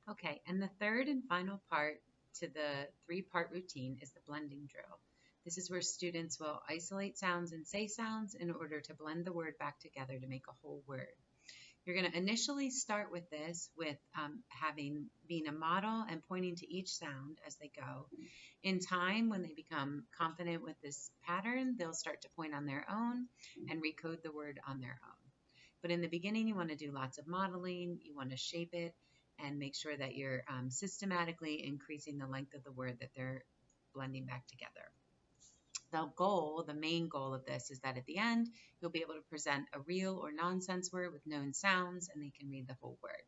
Okay, and the third and final part to the three-part routine is the blending drill. This is where students will isolate sounds and say sounds in order to blend the word back together to make a whole word. You're going to initially start with this with being a model and pointing to each sound as they go. In time, when they become confident with this pattern, they'll start to point on their own and recode the word on their own. But in the beginning, you want to do lots of modeling. You want to shape it and make sure that you're systematically increasing the length of the word that they're blending back together. The main goal of this is that at the end, you'll be able to present a real or nonsense word with known sounds, and they can read the whole word.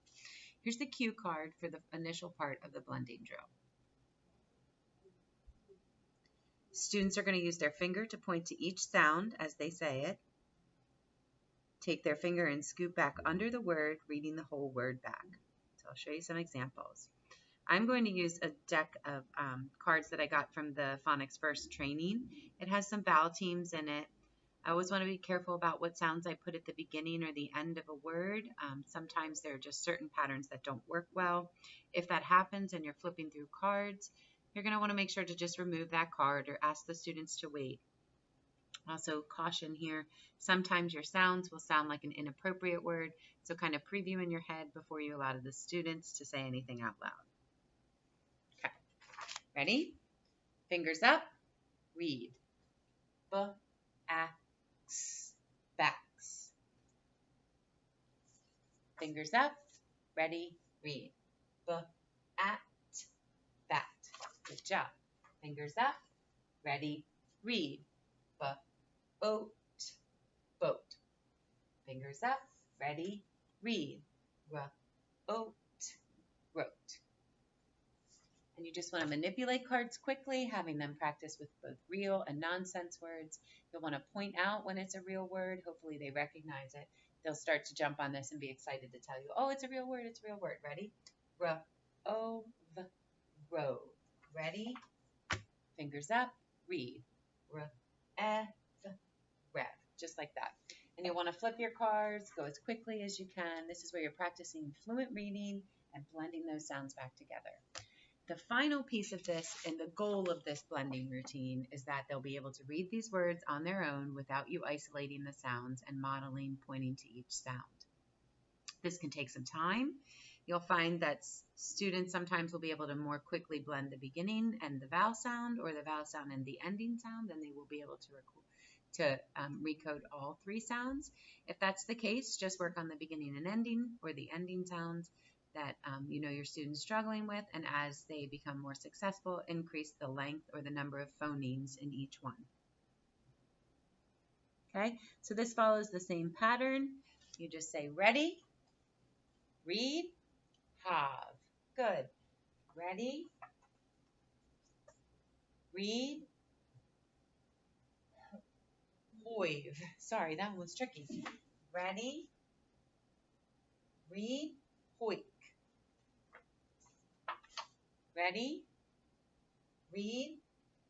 Here's the cue card for the initial part of the blending drill. Students are going to use their finger to point to each sound as they say it. Take their finger and scoop back under the word, reading the whole word back. So I'll show you some examples. I'm going to use a deck of cards that I got from the Phonics First training. It has some vowel teams in it. I always want to be careful about what sounds I put at the beginning or the end of a word. Sometimes there are just certain patterns that don't work well. If that happens and you're flipping through cards, you're going to want to make sure to just remove that card or ask the students to wait. Also, caution here, sometimes your sounds will sound like an inappropriate word, so kind of preview in your head before you allow the students to say anything out loud. Okay, ready? Fingers up, read. B-ax, backs. Fingers up, ready, read. B-at, bat. Good job. Fingers up, ready, read. B-boat, boat. Fingers up, ready, read. R-oat, wrote. And you just want to manipulate cards quickly, having them practice with both real and nonsense words. You'll want to point out when it's a real word. Hopefully they recognize it. They'll start to jump on this and be excited to tell you, oh, it's a real word, it's a real word. Ready? R-o-v, row. Ready? Fingers up, read. R-e-v, rev. Just like that. And you'll want to flip your cards, go as quickly as you can. This is where you're practicing fluent reading and blending those sounds back together. The final piece of this and the goal of this blending routine is that they'll be able to read these words on their own without you isolating the sounds and modeling, pointing to each sound. This can take some time. You'll find that students sometimes will be able to more quickly blend the beginning and the vowel sound or the vowel sound and the ending sound than they will be able to recode all three sounds. If that's the case, just work on the beginning and ending or the ending sounds that you know your students struggling with, and as they become more successful, increase the length or the number of phonemes in each one. Okay, so this follows the same pattern. You just say ready, read, have. Good. Ready, read, hoive. Sorry, that one was tricky. Ready, read, hoik. Ready, read,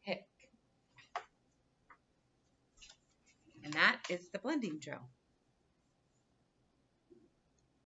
hick. And that is the blending drill.